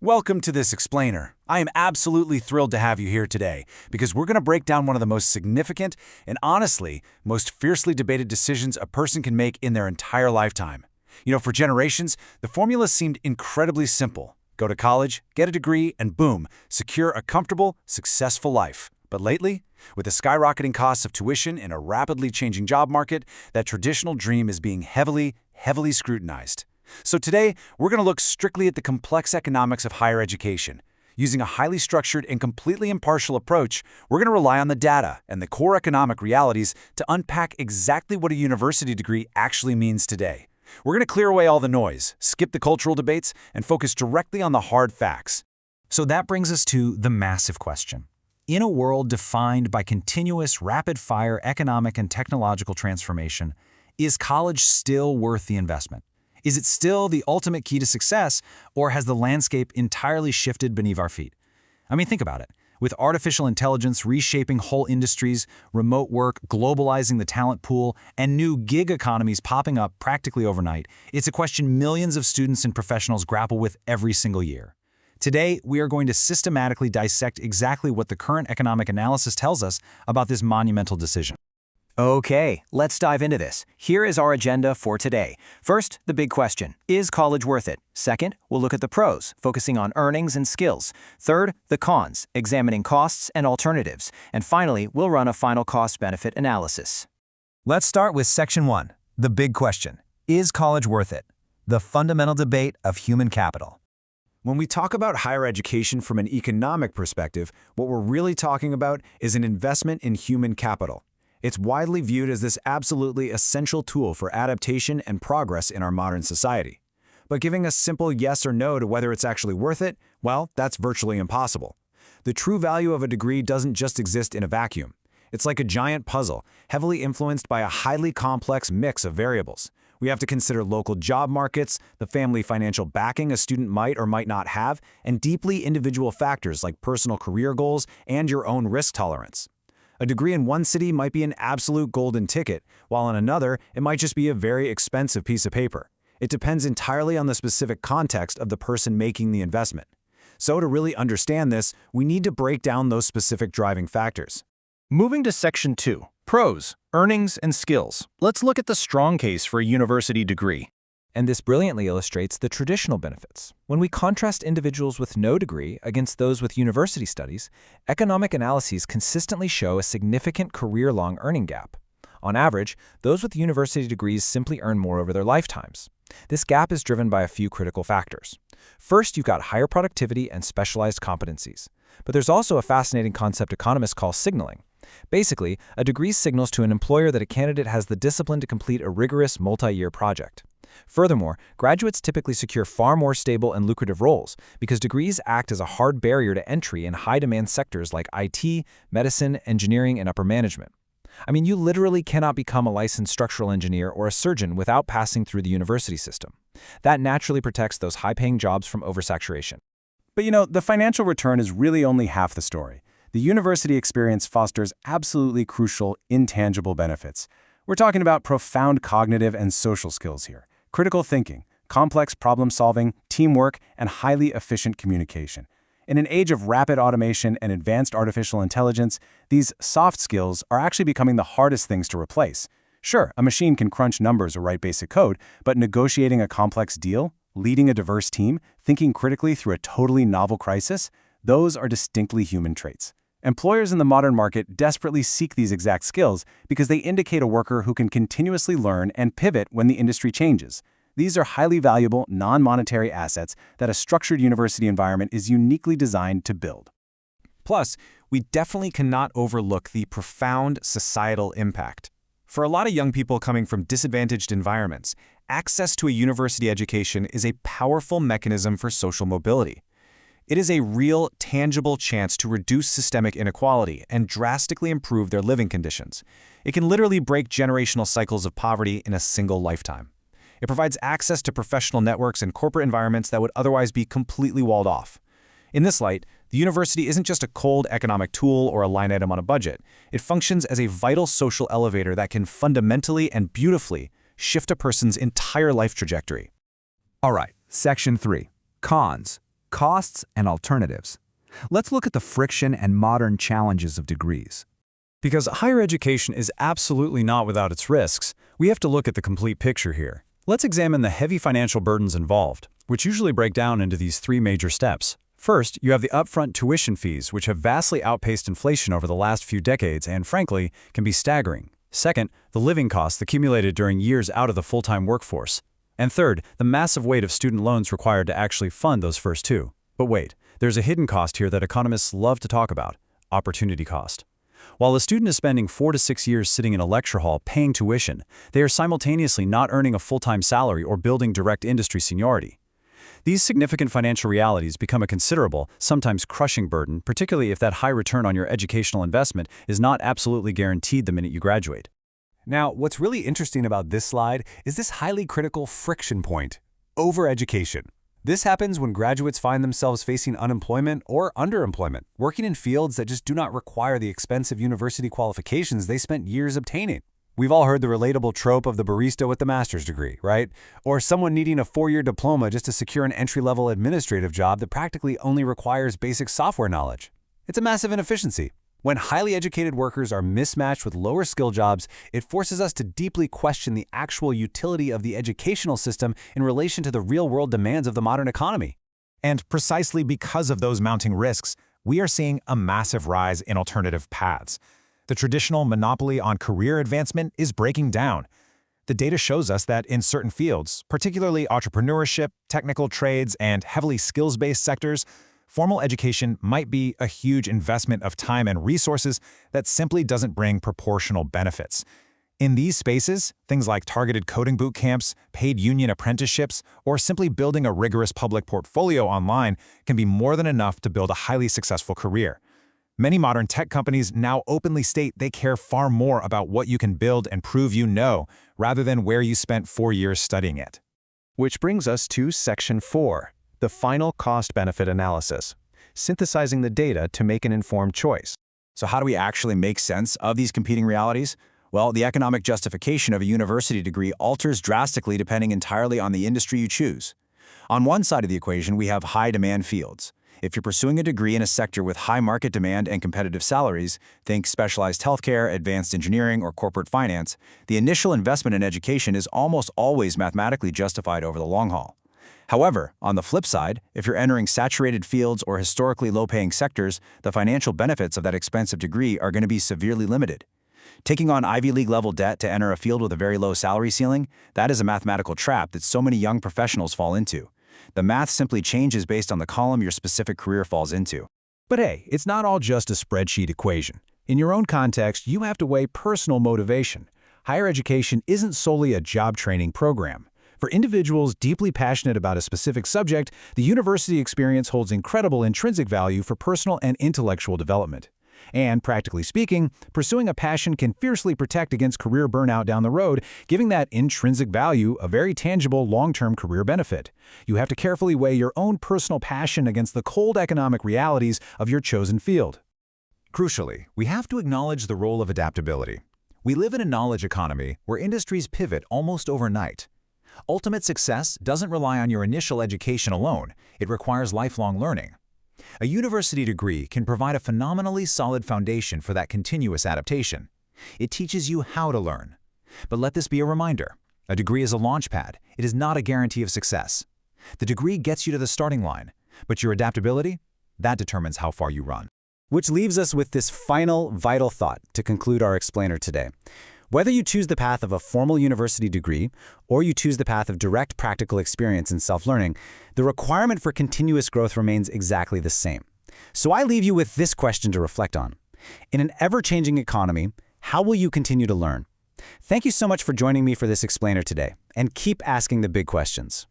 Welcome to this explainer. I am absolutely thrilled to have you here today because we're going to break down one of the most significant and honestly, most fiercely debated decisions a person can make in their entire lifetime. For generations, the formula seemed incredibly simple. Go to college, get a degree, and boom, secure a comfortable, successful life. But lately, with the skyrocketing costs of tuition in a rapidly changing job market, that traditional dream is being heavily scrutinized. So today, we're going to look strictly at the complex economics of higher education. Using a highly structured and completely impartial approach, we're going to rely on the data and the core economic realities to unpack exactly what a university degree actually means today. We're going to clear away all the noise, skip the cultural debates, and focus directly on the hard facts. So that brings us to the massive question. In a world defined by continuous, rapid-fire economic and technological transformation, is college still worth the investment? Is it still the ultimate key to success, or has the landscape entirely shifted beneath our feet? Think about it. With artificial intelligence reshaping whole industries, remote work globalizing the talent pool, and new gig economies popping up practically overnight, it's a question millions of students and professionals grapple with every single year. Today, we are going to systematically dissect exactly what the current economic analysis tells us about this monumental decision. Okay, let's dive into this. Here is our agenda for today. First, the big question. Is college worth it? Second, we'll look at the pros, focusing on earnings and skills. Third, the cons, examining costs and alternatives. And finally, we'll run a final cost-benefit analysis. Let's start with Section 1, the big question. Is college worth it? The fundamental debate of human capital. When we talk about higher education from an economic perspective, what we're really talking about is an investment in human capital. It's widely viewed as this absolutely essential tool for adaptation and progress in our modern society. But giving a simple yes or no to whether it's actually worth it, well, that's virtually impossible. The true value of a degree doesn't just exist in a vacuum. It's like a giant puzzle, heavily influenced by a highly complex mix of variables. We have to consider local job markets, the family financial backing a student might or might not have, and deeply individual factors like personal career goals and your own risk tolerance. A degree in one city might be an absolute golden ticket, while in another, it might just be a very expensive piece of paper. It depends entirely on the specific context of the person making the investment. So to really understand this, we need to break down those specific driving factors. Moving to Section 2, Pros, Earnings, and Skills. Let's look at the strong case for a university degree. And this brilliantly illustrates the traditional benefits. When we contrast individuals with no degree against those with university studies, economic analyses consistently show a significant career-long earning gap. On average, those with university degrees simply earn more over their lifetimes. This gap is driven by a few critical factors. First, you've got higher productivity and specialized competencies. But there's also a fascinating concept economists call signaling. Basically, a degree signals to an employer that a candidate has the discipline to complete a rigorous multi-year project. Furthermore, graduates typically secure far more stable and lucrative roles because degrees act as a hard barrier to entry in high-demand sectors like IT, medicine, engineering, and upper management. You literally cannot become a licensed structural engineer or a surgeon without passing through the university system. That naturally protects those high-paying jobs from oversaturation. But the financial return is really only half the story. The university experience fosters absolutely crucial, intangible benefits. We're talking about profound cognitive and social skills here. Critical thinking, complex problem-solving, teamwork, and highly efficient communication. In an age of rapid automation and advanced artificial intelligence, these soft skills are actually becoming the hardest things to replace. Sure, a machine can crunch numbers or write basic code, but negotiating a complex deal, leading a diverse team, thinking critically through a totally novel crisis, those are distinctly human traits. Employers in the modern market desperately seek these exact skills because they indicate a worker who can continuously learn and pivot when the industry changes. These are highly valuable, non-monetary assets that a structured university environment is uniquely designed to build. Plus, we definitely cannot overlook the profound societal impact. For a lot of young people coming from disadvantaged environments, access to a university education is a powerful mechanism for social mobility. It is a real, tangible chance to reduce systemic inequality and drastically improve their living conditions. It can literally break generational cycles of poverty in a single lifetime. It provides access to professional networks and corporate environments that would otherwise be completely walled off. In this light, the university isn't just a cold economic tool or a line item on a budget. It functions as a vital social elevator that can fundamentally and beautifully shift a person's entire life trajectory. All right, Section 3, Cons. costs and alternatives. Let's look at the friction and modern challenges of degrees. Because higher education is absolutely not without its risks, we have to look at the complete picture here. Let's examine the heavy financial burdens involved, which usually break down into these three major steps. First, you have the upfront tuition fees, which have vastly outpaced inflation over the last few decades and, frankly, can be staggering. Second, the living costs accumulated during years out of the full-time workforce. And third, the massive weight of student loans required to actually fund those first two. But wait, there's a hidden cost here that economists love to talk about: opportunity cost. While a student is spending 4 to 6 years sitting in a lecture hall paying tuition, they are simultaneously not earning a full-time salary or building direct industry seniority. These significant financial realities become a considerable, sometimes crushing burden, particularly if that high return on your educational investment is not absolutely guaranteed the minute you graduate. Now, what's really interesting about this slide is this highly critical friction point: overeducation. This happens when graduates find themselves facing unemployment or underemployment, working in fields that just do not require the expensive university qualifications they spent years obtaining. We've all heard the relatable trope of the barista with the master's degree, right? Or someone needing a 4-year diploma just to secure an entry-level administrative job that practically only requires basic software knowledge. It's a massive inefficiency. When highly educated workers are mismatched with lower skill jobs, it forces us to deeply question the actual utility of the educational system in relation to the real-world demands of the modern economy. And precisely because of those mounting risks, we are seeing a massive rise in alternative paths. The traditional monopoly on career advancement is breaking down. The data shows us that in certain fields, particularly entrepreneurship, technical trades, and heavily skills-based sectors, formal education might be a huge investment of time and resources that simply doesn't bring proportional benefits. In these spaces, things like targeted coding boot camps, paid union apprenticeships, or simply building a rigorous public portfolio online can be more than enough to build a highly successful career. Many modern tech companies now openly state they care far more about what you can build and prove you know, rather than where you spent 4 years studying it. Which brings us to Section 4, the final cost-benefit analysis, synthesizing the data to make an informed choice. So how do we actually make sense of these competing realities? Well, the economic justification of a university degree alters drastically depending entirely on the industry you choose. On one side of the equation, we have high-demand fields. If you're pursuing a degree in a sector with high market demand and competitive salaries, think specialized healthcare, advanced engineering, or corporate finance, the initial investment in education is almost always mathematically justified over the long haul. However, on the flip side, if you're entering saturated fields or historically low-paying sectors, the financial benefits of that expensive degree are going to be severely limited. Taking on Ivy League-level debt to enter a field with a very low salary ceiling, that is a mathematical trap that so many young professionals fall into. The math simply changes based on the column your specific career falls into. But hey, it's not all just a spreadsheet equation. In your own context, you have to weigh personal motivation. Higher education isn't solely a job training program. For individuals deeply passionate about a specific subject, the university experience holds incredible intrinsic value for personal and intellectual development. And, practically speaking, pursuing a passion can fiercely protect against career burnout down the road, giving that intrinsic value a very tangible long-term career benefit. You have to carefully weigh your own personal passion against the cold economic realities of your chosen field. Crucially, we have to acknowledge the role of adaptability. We live in a knowledge economy where industries pivot almost overnight. Ultimate success doesn't rely on your initial education alone. It requires lifelong learning. A university degree can provide a phenomenally solid foundation for that continuous adaptation. It teaches you how to learn. But let this be a reminder. A degree is a launchpad. It is not a guarantee of success. The degree gets you to the starting line, but your adaptability, that determines how far you run. Which leaves us with this final, vital thought to conclude our explainer today. Whether you choose the path of a formal university degree or you choose the path of direct practical experience in self-learning, the requirement for continuous growth remains exactly the same. So I leave you with this question to reflect on. In an ever-changing economy, how will you continue to learn? Thank you so much for joining me for this explainer today, and keep asking the big questions.